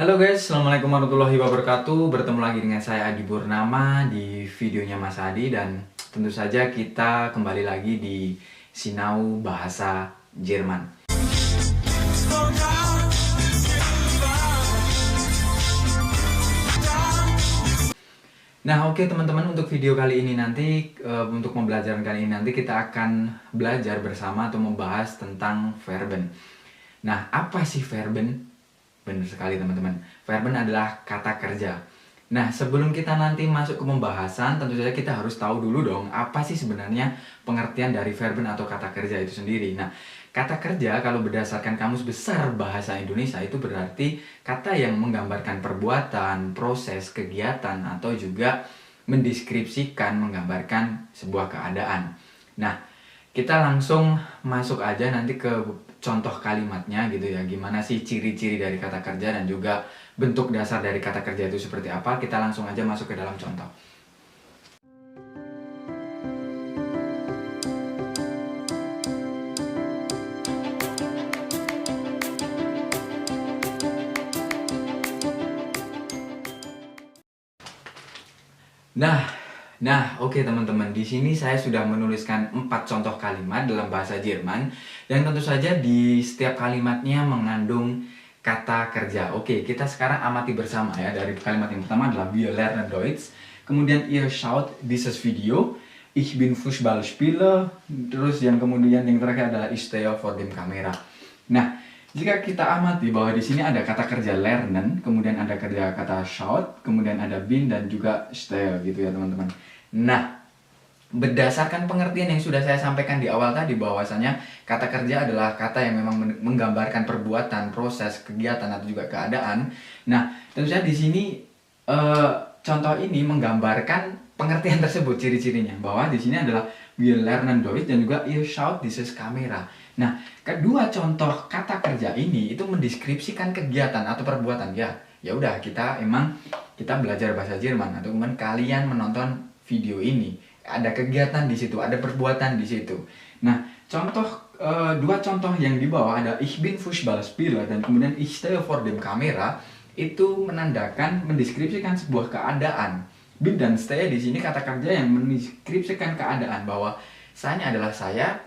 Halo guys, Assalamualaikum warahmatullahi wabarakatuh. Bertemu lagi dengan saya Adi Purnama di videonya Mas Adi. Dan tentu saja kita kembali lagi di Sinau Bahasa Jerman. Nah oke teman-teman, untuk video kali ini nanti untuk pembelajaran kali ini nanti kita akan belajar bersama atau membahas tentang verben. Nah apa sih verben? Benar sekali teman-teman, verben adalah kata kerja. Nah sebelum kita nanti masuk ke pembahasan, tentu saja kita harus tahu dulu dong apa sih sebenarnya pengertian dari verben atau kata kerja itu sendiri. Nah kata kerja kalau berdasarkan Kamus Besar Bahasa Indonesia itu berarti kata yang menggambarkan perbuatan, proses, kegiatan, atau juga mendeskripsikan, menggambarkan sebuah keadaan. Nah kita langsung masuk aja nanti ke contoh kalimatnya gitu ya. Gimana sih ciri-ciri dari kata kerja dan juga bentuk dasar dari kata kerja itu seperti apa. Kita langsung aja masuk ke dalam contoh. Oke teman-teman, di sini saya sudah menuliskan 4 contoh kalimat dalam bahasa Jerman dan tentu saja di setiap kalimatnya mengandung kata kerja. Oke, kita sekarang amati bersama ya. Dari kalimat yang pertama adalah Wir lernen Deutsch, kemudian ihr schaut dieses Video, ich bin Fußballspieler, terus yang terakhir adalah ich stehe vor dem Kamera. Nah, jika kita amati bahwa di sini ada kata kerja lernen, kemudian ada kerja kata schaut, kemudian ada bin dan juga stehe gitu ya teman-teman. Nah, berdasarkan pengertian yang sudah saya sampaikan di awal tadi bahwasanya kata kerja adalah kata yang memang menggambarkan perbuatan, proses, kegiatan atau juga keadaan. Nah, tentu saja di sini contoh ini menggambarkan pengertian tersebut, ciri-cirinya bahwa di sini adalah wir lernen Deutsch dan juga ihr schaut dieses Kamera. Nah, kedua contoh kata kerja ini itu mendeskripsikan kegiatan atau perbuatan ya. Ya udah, kita belajar bahasa Jerman atau kemudian kalian menonton video ini, ada kegiatan di situ, ada perbuatan di situ. Nah, dua contoh yang di bawah ada ich bin Fußballspieler dan kemudian ich stehe vor dem Kamera itu mendeskripsikan sebuah keadaan. Bin dan stehe di sini kata kerja yang mendeskripsikan keadaan bahwa saya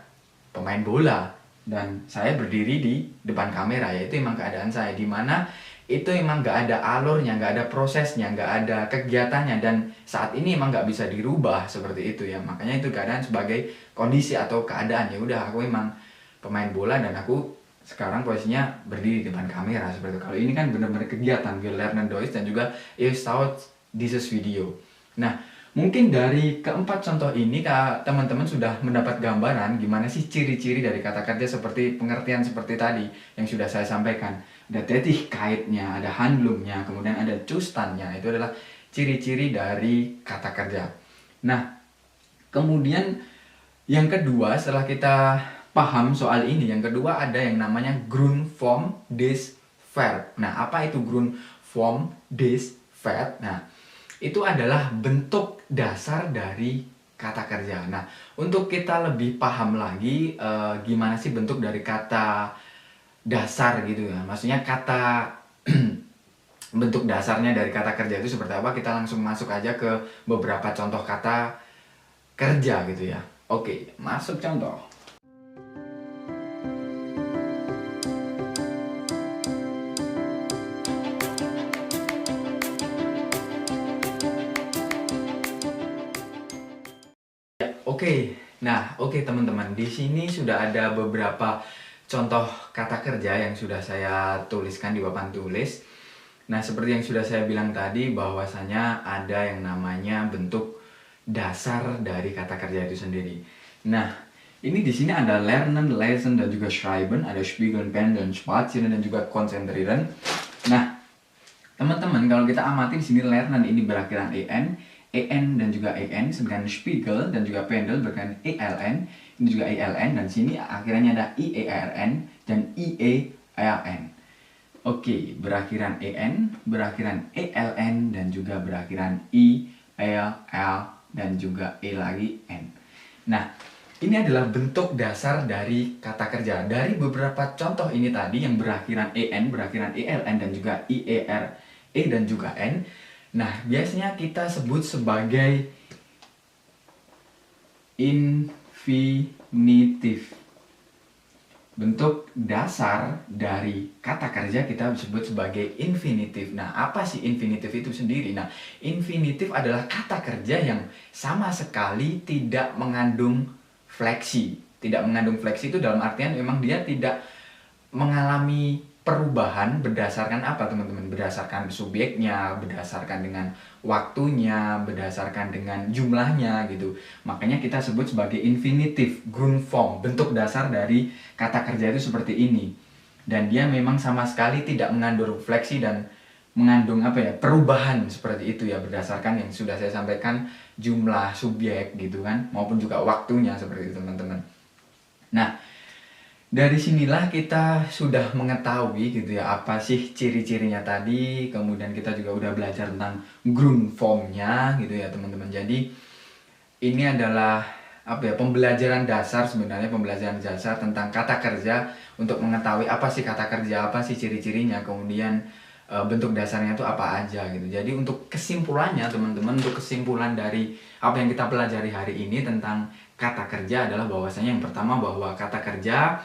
pemain bola dan saya berdiri di depan kamera, yaitu emang keadaan saya, dimana itu emang gak ada alurnya, gak ada prosesnya, gak ada kegiatannya, dan saat ini emang gak bisa dirubah seperti itu ya. Makanya itu keadaan sebagai kondisi atau keadaan. Ya udah, aku emang pemain bola dan aku sekarang posisinya berdiri di depan kamera seperti itu. Kalau ini kan benar-benar kegiatan, wir lernen Deutsch dan juga ihr schaut dieses Video. Nah, mungkin dari keempat contoh ini teman-teman sudah mendapat gambaran gimana sih ciri-ciri dari kata kerja seperti pengertian seperti tadi yang sudah saya sampaikan. Ada Tätigkeitnya, ada Handlungnya, kemudian ada Zustandnya. Itu adalah ciri-ciri dari kata kerja. Nah, kemudian yang kedua setelah kita paham soal ini, yang kedua ada yang namanya Grundform des Verb. Nah, apa itu Grundform des Verb? Nah, itu adalah bentuk dasar dari kata kerja. Nah, untuk kita lebih paham lagi gimana sih bentuk dari kata dasar gitu ya. Maksudnya kata bentuk dasarnya dari kata kerja itu seperti apa, kita langsung masuk aja ke beberapa contoh kata kerja gitu ya. Oke, masuk contoh. Oke teman-teman, di sini sudah ada beberapa contoh kata kerja yang sudah saya tuliskan di papan tulis. Nah, seperti yang sudah saya bilang tadi bahwasanya ada yang namanya bentuk dasar dari kata kerja itu sendiri. Nah, ini di sini ada lernen, lesen dan juga schreiben, ada spiegeln, pendeln, spazieren dan juga konzentrieren. Nah, teman-teman, kalau kita amati di sini lernen ini berakhiran en dan juga en, sedangkan spiegel dan juga pendel berakhiran eln, ini juga eln, dan sini akhirannya ada ier'n dan ier'n. Oke, berakhiran en, berakhiran eln dan juga berakhiran i, el, l dan juga e lagi n. Nah, ini adalah bentuk dasar dari kata kerja. Dari beberapa contoh ini tadi yang berakhiran en, berakhiran eln, dan juga ier, dan juga n. Nah, biasanya kita sebut sebagai infinitif. Bentuk dasar dari kata kerja kita sebut sebagai infinitif. Nah, apa sih infinitif itu sendiri? Nah, infinitif adalah kata kerja yang sama sekali tidak mengandung fleksi. Tidak mengandung fleksi itu dalam artian memang dia tidak mengalami perubahan berdasarkan apa, teman-teman? Berdasarkan subjeknya, berdasarkan dengan waktunya, berdasarkan dengan jumlahnya gitu. Makanya kita sebut sebagai infinitif, Grundform. Bentuk dasar dari kata kerja itu seperti ini. Dan dia memang sama sekali tidak mengandung fleksi dan mengandung perubahan seperti itu ya, berdasarkan yang sudah saya sampaikan, jumlah subjek gitu kan, maupun juga waktunya seperti itu, teman-teman. Nah, dari sinilah kita sudah mengetahui gitu ya apa sih ciri-cirinya tadi. Kemudian kita juga udah belajar tentang Grundformnya gitu ya, teman-teman. Jadi ini adalah pembelajaran dasar, sebenarnya pembelajaran dasar tentang kata kerja untuk mengetahui apa sih kata kerja, apa sih ciri-cirinya, kemudian bentuk dasarnya itu apa aja gitu. Jadi untuk kesimpulannya, teman-teman, untuk kesimpulan dari apa yang kita pelajari hari ini tentang kata kerja adalah bahwasanya yang pertama, bahwa kata kerja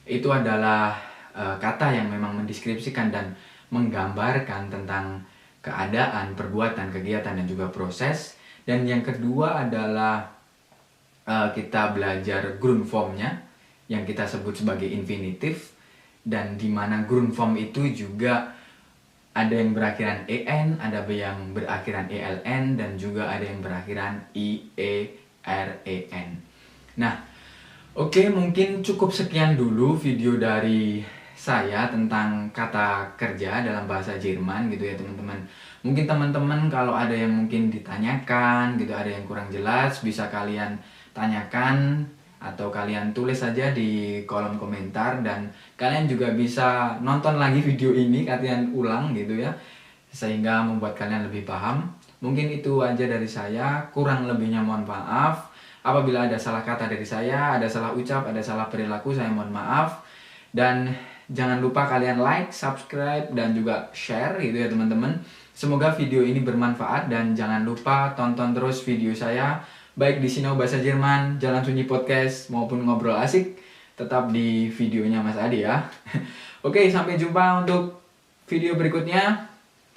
itu adalah kata yang memang mendeskripsikan dan menggambarkan tentang keadaan, perbuatan, kegiatan, dan juga proses. Dan yang kedua adalah kita belajar Grundformnya yang kita sebut sebagai infinitif, dan di mana Grundform itu juga ada yang berakhiran en, ada yang berakhiran eln, dan juga ada yang berakhiran ieren. Nah, oke, mungkin cukup sekian dulu video dari saya tentang kata kerja dalam bahasa Jerman gitu ya, teman-teman. Mungkin teman-teman kalau ada yang mungkin ditanyakan gitu, ada yang kurang jelas, bisa kalian tanyakan atau kalian tulis saja di kolom komentar, dan kalian juga bisa nonton lagi video ini, kalian ulang gitu ya, sehingga membuat kalian lebih paham. Mungkin itu aja dari saya, kurang lebihnya mohon maaf. Apabila ada salah kata dari saya, ada salah ucap, ada salah perilaku, saya mohon maaf. Dan jangan lupa kalian like, subscribe, dan juga share gitu ya, teman-teman. Semoga video ini bermanfaat, dan jangan lupa tonton terus video saya, baik di Sinau Bahasa Jerman, Jalan Sunyi Podcast, maupun Ngobrol Asik. Tetap di videonya Mas Adi ya. Oke, sampai jumpa untuk video berikutnya.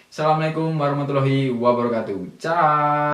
Assalamualaikum warahmatullahi wabarakatuh. Ciao.